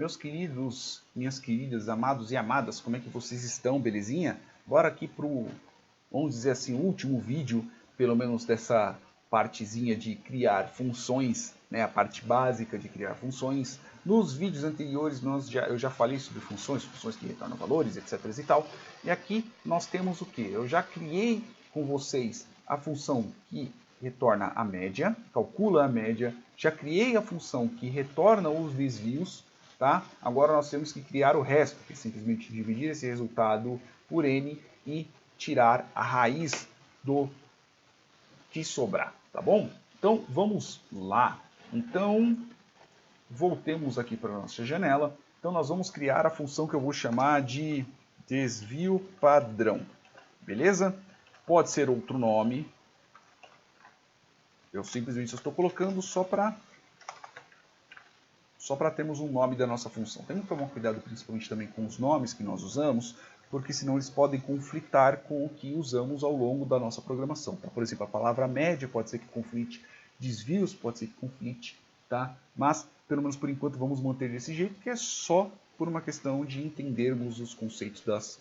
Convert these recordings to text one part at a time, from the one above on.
Meus queridos, minhas queridas, amados e amadas, como é que vocês estão, belezinha? Bora aqui pro, vamos dizer assim, último vídeo, pelo menos dessa partezinha de criar funções, né? A parte básica de criar funções. Nos vídeos anteriores eu já falei sobre funções que retornam valores, etc. e tal. E aqui nós temos o que? Eu já criei com vocês a função que retorna a média, calcula a média, já criei a função que retorna os desvios, tá? Agora nós temos que criar o resto, que é simplesmente dividir esse resultado por n e tirar a raiz do que sobrar, tá bom? Então vamos lá. Então voltemos aqui para a nossa janela. Então nós vamos criar a função que eu vou chamar de desvio padrão, beleza? Pode ser outro nome. Eu simplesmente estou colocando só para termos um nome da nossa função. Temos que tomar cuidado principalmente também com os nomes que nós usamos, porque senão eles podem conflitar com o que usamos ao longo da nossa programação. Tá? Por exemplo, a palavra média pode ser que conflite, desvios pode ser que conflite, tá? Mas pelo menos por enquanto vamos manter desse jeito, que é só por uma questão de entendermos os conceitos das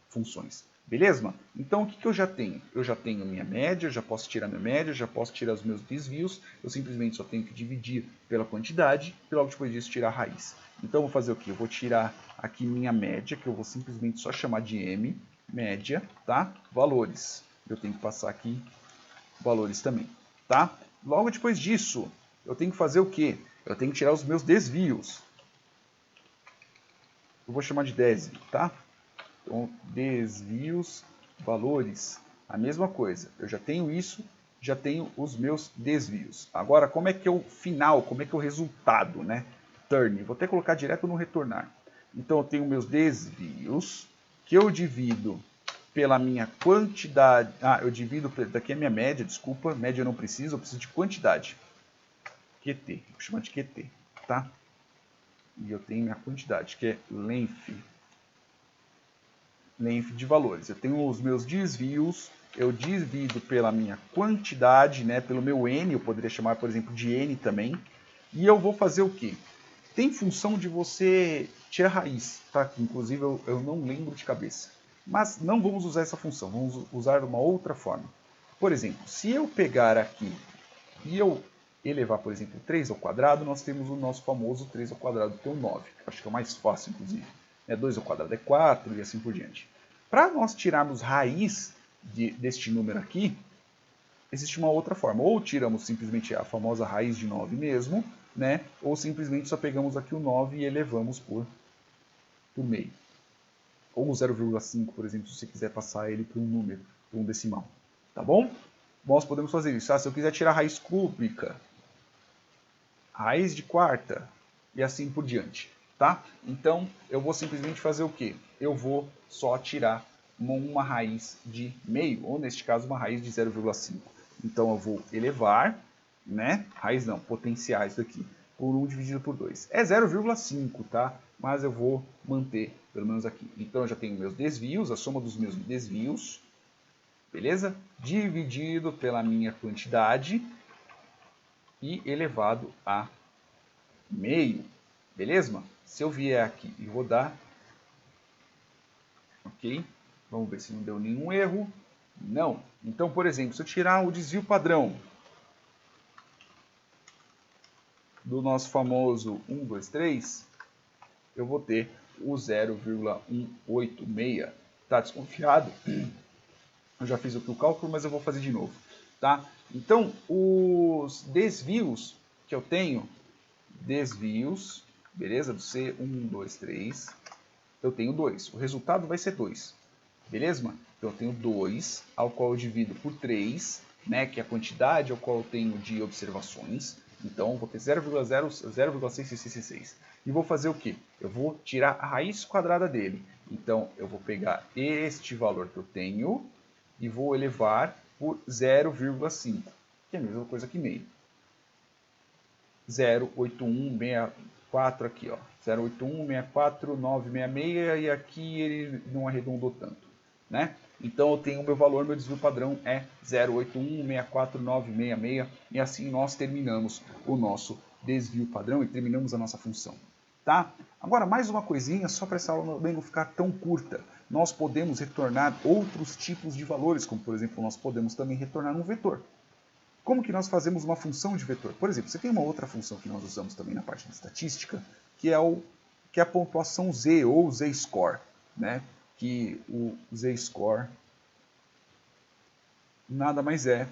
funções. Beleza? Então o que eu já tenho? Eu já tenho minha média, já posso tirar minha média, já posso tirar os meus desvios, eu simplesmente só tenho que dividir pela quantidade e logo depois disso tirar a raiz. Então eu vou fazer o que? Eu vou tirar aqui minha média, que eu vou simplesmente só chamar de m, média, tá? Valores. Eu tenho que passar aqui valores também, tá? Logo depois disso, eu tenho que fazer o que? Eu tenho que tirar os meus desvios. Eu vou chamar de desvio, tá? Então, desvios, valores, a mesma coisa. Eu já tenho isso, já tenho os meus desvios. Agora, como é que é o final, como é que é o resultado, né? Turn, vou até colocar direto no retornar. Então, eu tenho meus desvios, que eu divido pela minha quantidade. Eu divido, daqui é minha média, desculpa, média eu não preciso, eu preciso de quantidade. QT, vou chamar de QT, tá? E eu tenho minha quantidade, que é length de valores. Eu tenho os meus desvios, eu divido pela minha quantidade, né, pelo meu n, eu poderia chamar, por exemplo, de n também, e eu vou fazer o quê? Tem função de você tirar raiz, tá? Inclusive eu não lembro de cabeça. Mas não vamos usar essa função, vamos usar uma outra forma. Por exemplo, se eu pegar aqui e eu elevar, por exemplo, 3 ao quadrado, nós temos o nosso famoso 3 ao quadrado, que é o 9. Acho que é o mais fácil, inclusive. 2 ao quadrado é 4 e assim por diante. Para nós tirarmos raiz deste número aqui, existe uma outra forma. Ou tiramos simplesmente a famosa raiz de 9 mesmo, né? Ou simplesmente só pegamos aqui o 9 e elevamos por meio. Ou 0,5, por exemplo, se você quiser passar ele por um número, por um decimal. Tá bom? Nós podemos fazer isso. Se eu quiser tirar raiz cúbica, raiz de quarta e assim por diante. Tá? Então, eu vou simplesmente fazer o quê? Eu vou só tirar uma raiz de meio, ou neste caso, uma raiz de 0,5. Então, eu vou elevar, né? Raiz não, potenciais daqui, por 1 dividido por 2. É 0,5, tá? Mas eu vou manter, pelo menos aqui. Então, eu já tenho meus desvios, a soma dos meus desvios, beleza? Dividido pela minha quantidade e elevado a meio, beleza? Se eu vier aqui e rodar, ok? Vamos ver se não deu nenhum erro. Não. Então, por exemplo, se eu tirar o desvio padrão do nosso famoso 1, 2, 3, eu vou ter o 0,186. Tá desconfiado? Eu já fiz aqui o cálculo, mas eu vou fazer de novo, tá? Então, os desvios que eu tenho, desvios, beleza? Do C, 1, 2, 3, eu tenho 2. O resultado vai ser 2, beleza? Então, eu tenho 2, ao qual eu divido por 3, né? Que é a quantidade ao qual eu tenho de observações. Então, eu vou ter 0,666. E vou fazer o quê? Eu vou tirar a raiz quadrada dele. Então, eu vou pegar este valor que eu tenho e vou elevar por 0,5, que é a mesma coisa que meio. 08164 aqui, ó. 08164,966 e aqui ele não arredondou tanto, né? Então eu tenho o meu valor, meu desvio padrão é 08164,966 e assim nós terminamos o nosso desvio padrão e terminamos a nossa função. tá? Agora, mais uma coisinha, só para essa aula não ficar tão curta. Nós podemos retornar outros tipos de valores, como por exemplo, nós podemos também retornar um vetor. Como que nós fazemos uma função de vetor? Por exemplo, você tem uma outra função que nós usamos também na parte de estatística, que é a pontuação z, ou z-score, né? Que o z-score nada mais é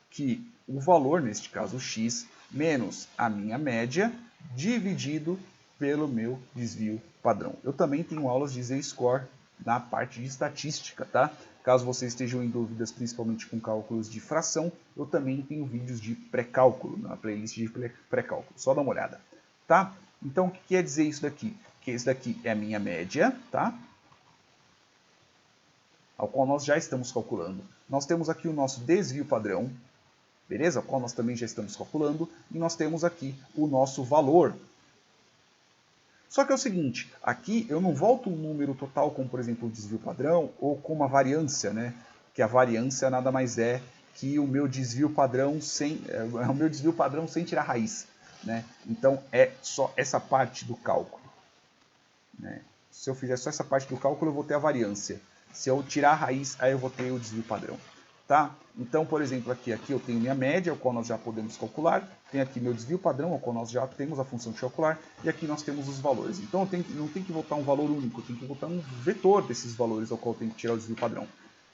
que o valor, neste caso x, menos a minha média, dividido pelo meu desvio padrão. Eu também tenho aulas de z-score na parte de estatística, tá? Caso vocês estejam em dúvidas, principalmente com cálculos de fração, eu também tenho vídeos de pré-cálculo, na playlist de pré-cálculo. Só dá uma olhada, tá? Então, o que quer dizer isso daqui? Que isso daqui é a minha média, tá? Ao qual nós já estamos calculando. Nós temos aqui o nosso desvio padrão, beleza? Ao qual nós também já estamos calculando. E nós temos aqui o nosso valor. Só que é o seguinte, aqui eu não volto um número total, como por exemplo o desvio padrão, ou como a variância, né? Que a variância nada mais é que o meu desvio padrão sem tirar raiz, né? Então é só essa parte do cálculo, né? Se eu fizer só essa parte do cálculo, eu vou ter a variância. Se eu tirar a raiz, aí eu vou ter o desvio padrão. Tá? Então, por exemplo, aqui eu tenho minha média, o qual nós já podemos calcular. Tem aqui meu desvio padrão, o qual nós já temos a função de calcular. E aqui nós temos os valores. Então, não tem que voltar um valor único, eu tenho que voltar um vetor desses valores ao qual eu tenho que tirar o desvio padrão.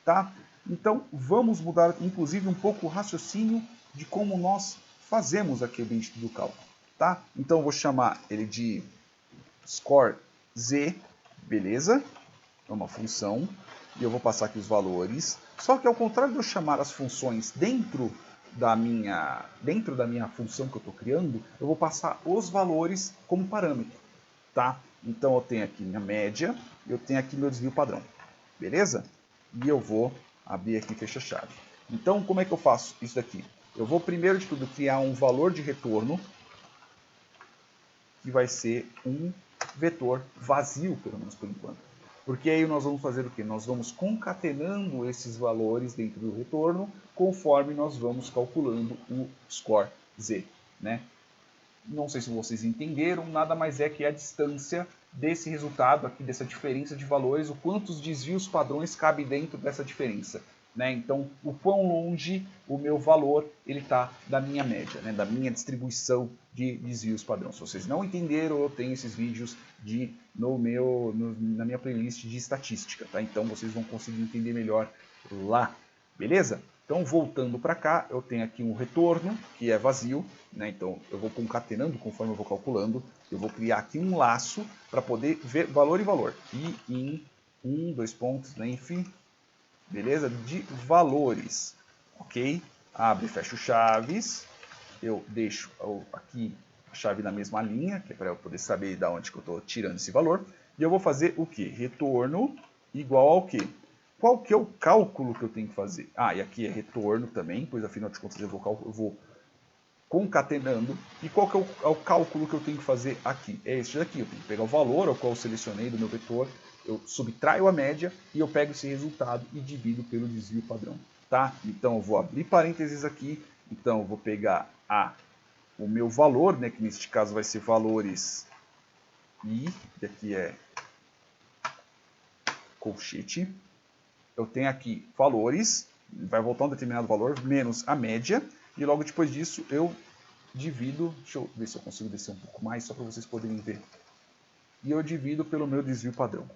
Tá? Então, vamos mudar, inclusive, um pouco o raciocínio de como nós fazemos aqui o bendito do cálculo. Tá? Então, eu vou chamar ele de score z, beleza? É uma função. E eu vou passar aqui os valores. Só que ao contrário de eu chamar as funções dentro da minha função que eu estou criando, eu vou passar os valores como parâmetro. Tá? Então eu tenho aqui minha média, eu tenho aqui meu desvio padrão. Beleza? E eu vou abrir aqui fecha-chave. Então como é que eu faço isso daqui? Eu vou primeiro de tudo criar um valor de retorno, que vai ser um vetor vazio, pelo menos por enquanto. Porque aí nós vamos fazer o quê? Nós vamos concatenando esses valores dentro do retorno, conforme nós vamos calculando o score z, né? Não sei se vocês entenderam, nada mais é que a distância desse resultado aqui, dessa diferença de valores, o quantos desvios padrões cabe dentro dessa diferença. Né? Então, o quão longe o meu valor está da minha média, né? Da minha distribuição de desvios padrão. Se vocês não entenderam, eu tenho esses vídeos na minha playlist de estatística. Tá? Então, vocês vão conseguir entender melhor lá. Beleza? Então, voltando para cá, eu tenho aqui um retorno, que é vazio. Né? Então, eu vou concatenando conforme eu vou calculando. Eu vou criar aqui um laço para poder ver valor e valor. E em 2 pontos, length, beleza? De valores, ok? Abre e fecha chaves. Eu deixo aqui a chave na mesma linha, que é para eu poder saber de onde que eu estou tirando esse valor. E eu vou fazer o que? Retorno igual ao quê? Qual que é o cálculo que eu tenho que fazer? Ah, e aqui é retorno também, pois afinal de contas eu vou concatenando. E qual que é o cálculo que eu tenho que fazer aqui? É este daqui, eu tenho que pegar o valor ao qual eu selecionei do meu vetor, eu subtraio a média e eu pego esse resultado e divido pelo desvio padrão. Tá? Então eu vou abrir parênteses aqui, então eu vou pegar o meu valor, né, que neste caso vai ser valores i, que aqui é colchete. Eu tenho aqui valores, vai voltar um determinado valor, menos a média, e logo depois disso eu divido, deixa eu ver se eu consigo descer um pouco mais, só para vocês poderem ver. E eu divido pelo meu desvio padrão.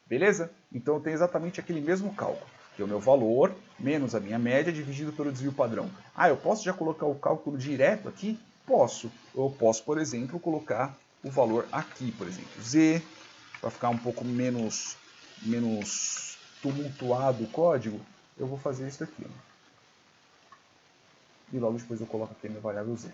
Beleza? Então eu tenho exatamente aquele mesmo cálculo, que é o meu valor menos a minha média dividido pelo desvio padrão. Ah, eu posso já colocar o cálculo direto aqui? Posso. Eu posso, por exemplo, colocar o valor aqui, por exemplo, z, para ficar um pouco menos tumultuado o código, eu vou fazer isso daqui. Ó. E logo depois eu coloco aqui a minha variável z.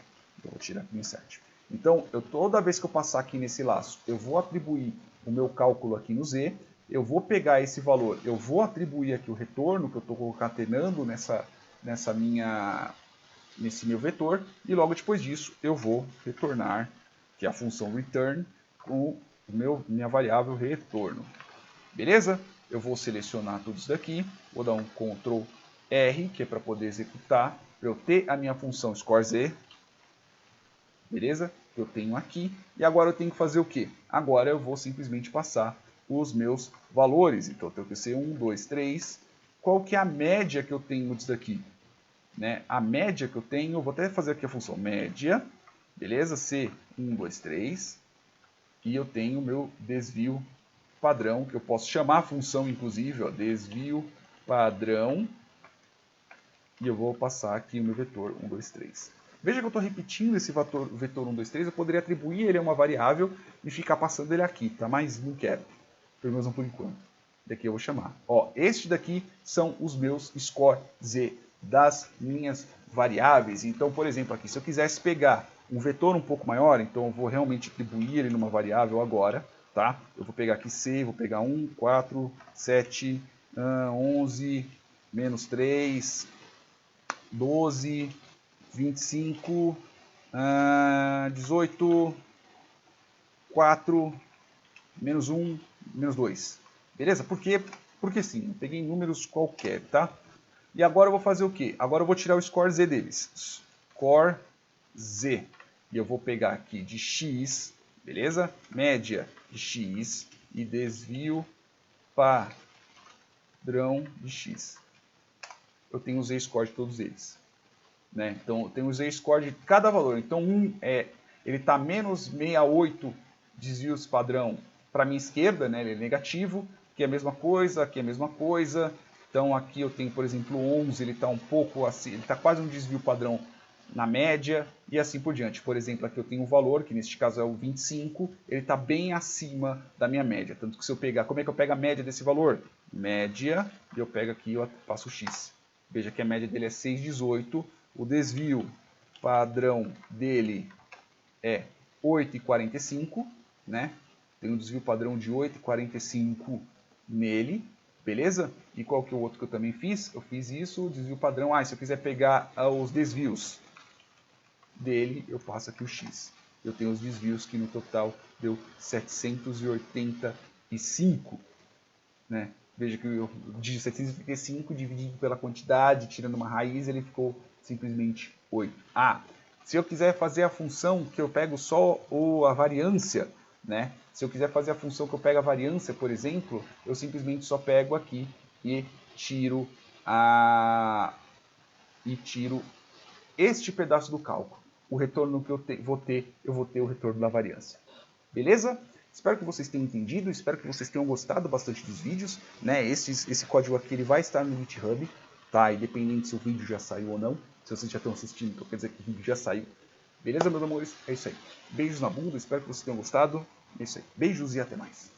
Eu vou tirar aqui o insert. Então, toda vez que eu passar aqui nesse laço, eu vou atribuir o meu cálculo aqui no z, eu vou pegar esse valor, eu vou atribuir aqui o retorno que eu estou concatenando nesse meu vetor, e logo depois disso eu vou retornar, que é a função return, com minha variável retorno. Beleza? Eu vou selecionar tudo isso daqui, vou dar um Ctrl R, que é para poder executar, para eu ter a minha função score z. Beleza? que eu tenho aqui. E agora eu tenho que fazer o quê? Agora eu vou simplesmente passar os meus valores. Então eu tenho que ser 1, 2, 3. Qual que é a média que eu tenho disso daqui? Né? A média que eu tenho, vou até fazer aqui a função média, beleza? C, 1, 2, 3. E eu tenho o meu desvio padrão, que eu posso chamar a função, inclusive, ó, desvio padrão. E eu vou passar aqui o meu vetor 1, 2, 3. Veja que eu estou repetindo esse vetor 1, 2, 3. Eu poderia atribuir ele a uma variável e ficar passando ele aqui, tá? Mas não quero. Pelo menos não por enquanto. Daqui eu vou chamar. Ó, este daqui são os meus score Z das minhas variáveis. Então, por exemplo, aqui, se eu quisesse pegar um vetor um pouco maior, então eu vou realmente atribuir ele numa variável agora, tá? Eu vou pegar aqui C, vou pegar 1, 4, 7, 11, menos 3, 12, 25, 18, 4, menos 1, menos 2. Beleza? Por quê? Porque sim, eu peguei números qualquer, tá? E agora eu vou fazer o quê? Agora eu vou tirar o score Z deles. Score Z. E eu vou pegar aqui de X, beleza? Média de X e desvio padrão de X. Eu tenho o Z-score de todos eles. Né? Então, eu tenho o Z-score de cada valor. Então, ele está menos 68 desvios padrão para a minha esquerda, né? Ele é negativo, que é a mesma coisa, aqui é a mesma coisa. Então, aqui eu tenho, por exemplo, 11, ele está um pouco assim, ele está quase um desvio padrão na média, e assim por diante. Por exemplo, aqui eu tenho um valor, que neste caso é o 25, ele está bem acima da minha média. Tanto que se eu pegar, como é que eu pego a média desse valor? Média, e eu pego aqui e eu passo o X. Veja que a média dele é 6,18, o desvio padrão dele é 8,45, né? Tem um desvio padrão de 8,45 nele, beleza? E qual que é o outro que eu também fiz? Eu fiz isso, o desvio padrão. Se eu quiser pegar os desvios dele, eu passo aqui o X. Eu tenho os desvios que no total deu 785, né? Veja que o de 735 dividido pela quantidade, tirando uma raiz, ele ficou simplesmente 8. Se eu quiser fazer a função que eu pego só a variância, né? Se eu quiser fazer a função que eu pego a variância, por exemplo, eu simplesmente só pego aqui e tiro este pedaço do cálculo. O retorno que eu vou ter o retorno da variância. Beleza? Espero que vocês tenham entendido, espero que vocês tenham gostado bastante dos vídeos, né? Esse código aqui ele vai estar no GitHub, tá? Independente se o vídeo já saiu ou não. Se vocês já estão assistindo, então quer dizer que o vídeo já saiu. Beleza, meus amores? É isso aí. Beijos na bunda, espero que vocês tenham gostado. É isso aí. Beijos e até mais.